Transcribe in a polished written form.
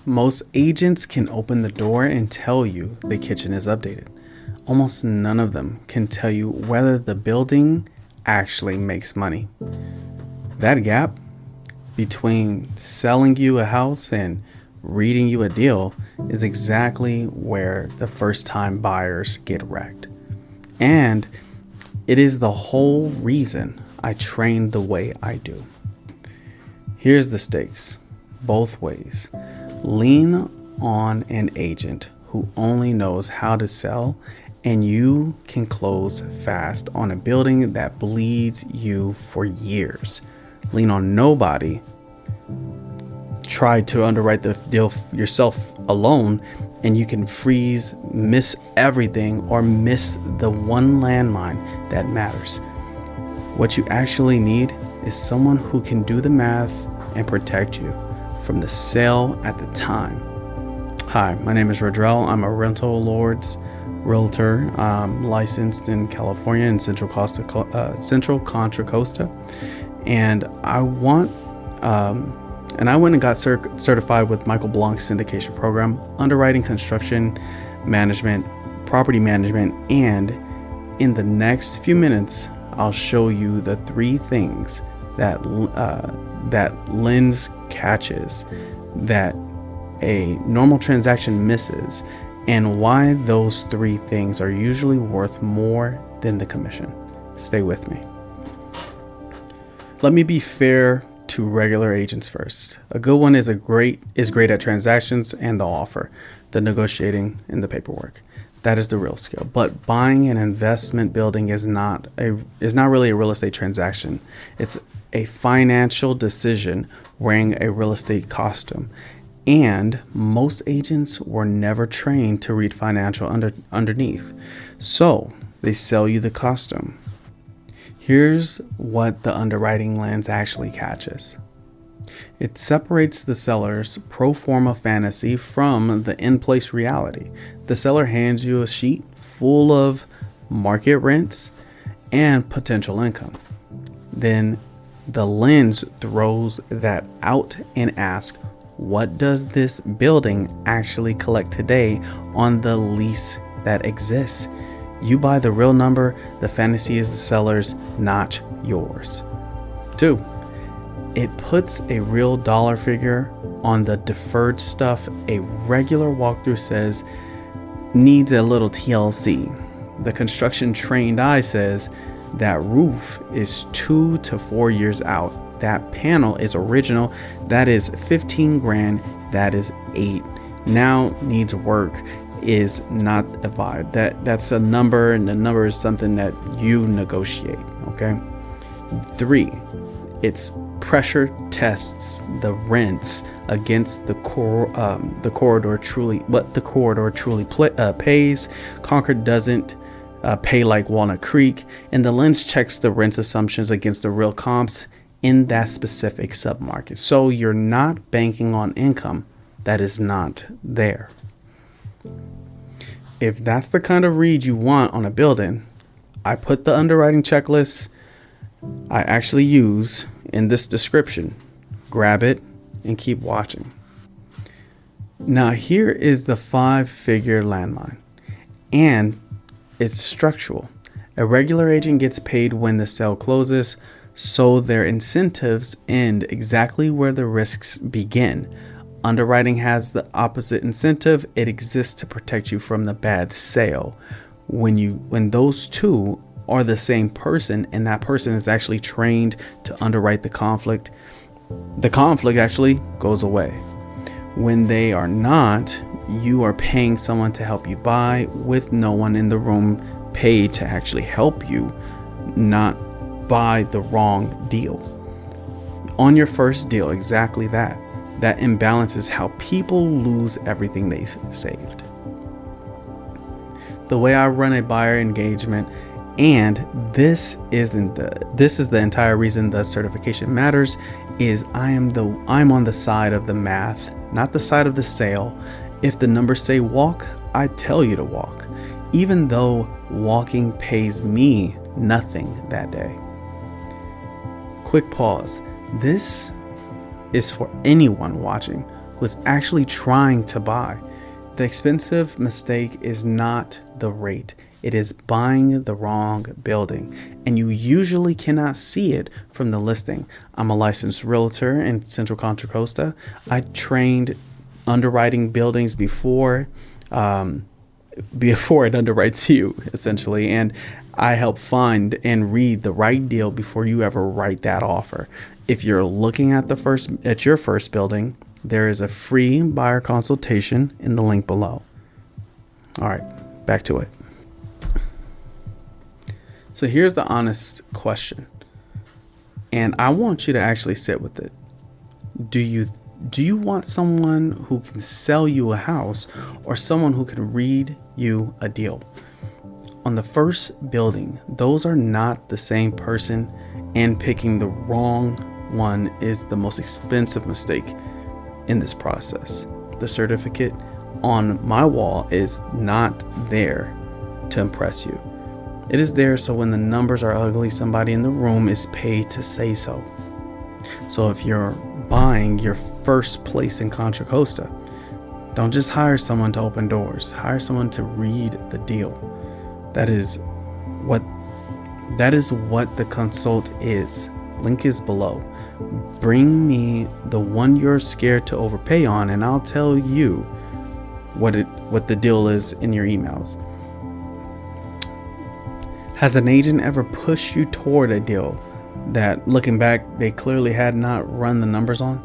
Most agents can open the door and tell you the kitchen is updated. Almost none of them can tell you whether the building actually makes money. That gap between selling you a house and reading you a deal is exactly where the first-time buyers get wrecked. And it is the whole reason I train the way I do. Here's the stakes, both ways. Lean on an agent who only knows how to sell, and you can close fast on a building that bleeds you for years. Lean on nobody. Try to underwrite the deal yourself alone, and you can freeze, miss everything, or miss the one landmine that matters. What you actually need is someone who can do the math and protect you from the sale at the time. Hi, my name is Rodrell. I'm a rental lords realtor, licensed in California in Central Contra Costa, and I went and got certified with Michael Blanc's syndication program, underwriting, construction management, property management, and in the next few minutes, I'll show you the 3 things that lens catches that a normal transaction misses, and why those 3 things are usually worth more than the commission. Stay with me. Let me be fair to regular agents first. A good one is great at transactions and the offer, the negotiating, and the paperwork. That is the real skill. But buying an investment building is not really a real estate transaction. It's a financial decision wearing a real estate costume. And most agents were never trained to read financial underneath. So they sell you the costume. Here's what the underwriting lens actually catches. It separates the seller's pro-forma fantasy from the in-place reality. The seller hands you a sheet full of market rents and potential income. Then the lens throws that out and asks, what does this building actually collect today on the lease that exists? You buy the real number. The fantasy is the seller's, not yours. 2, it puts a real dollar figure on the deferred stuff a regular walkthrough says needs a little TLC. The construction trained eye says that roof is 2 to 4 years out. That panel is original. That is 15 grand. That is 8. Now needs work is not a vibe. That's a number, and the number is something that you negotiate. Okay. 3, it's pressure tests the rents against the corridor truly pays. Concord doesn't pay like Walnut Creek, and the lens checks the rent assumptions against the real comps in that specific submarket. So you're not banking on income that is not there. If that's the kind of read you want on a building, I put the underwriting checklist I actually use in this description. Grab it and keep watching. Now here is the 5-figure landmine, and it's structural. A regular agent gets paid when the sale closes, so their incentives end exactly where the risks begin. Underwriting has the opposite incentive. It exists to protect you from the bad sale. When those two are the same person, and that person is actually trained to underwrite the conflict actually goes away. When they are not, you are paying someone to help you buy with no one in the room paid to actually help you not buy the wrong deal. On your first deal, exactly that. That imbalance is how people lose everything they saved. The way I run a buyer engagement, and this is the entire reason the certification matters, is I'm on the side of the math, not the side of the sale. If the numbers say walk, I tell you to walk, even though walking pays me nothing that day. Quick pause. This is for anyone watching was actually trying to buy. The expensive mistake is not the rate. It is buying the wrong building, and you usually cannot see it from the listing. I'm a licensed realtor in Central Contra Costa. I trained underwriting buildings before it underwrites you, essentially, and I help find and read the right deal before you ever write that offer. If you're looking at your first building, there is a free buyer consultation in the link below. All right, back to it. So here's the honest question, and I want you to actually sit with it. Do you want someone who can sell you a house, or someone who can read you a deal? On the first building, those are not the same person, and picking the wrong one is the most expensive mistake in this process. The certificate on my wall is not there to impress you. It is there so when the numbers are ugly, somebody in the room is paid to say so. So if you're buying your first place in Contra Costa, don't just hire someone to open doors. Hire someone to read the deal. That is what the consult is. Link is below. Bring me the one you're scared to overpay on, and I'll tell you what the deal is in your emails. Has an agent ever pushed you toward a deal that, looking back, they clearly had not run the numbers on?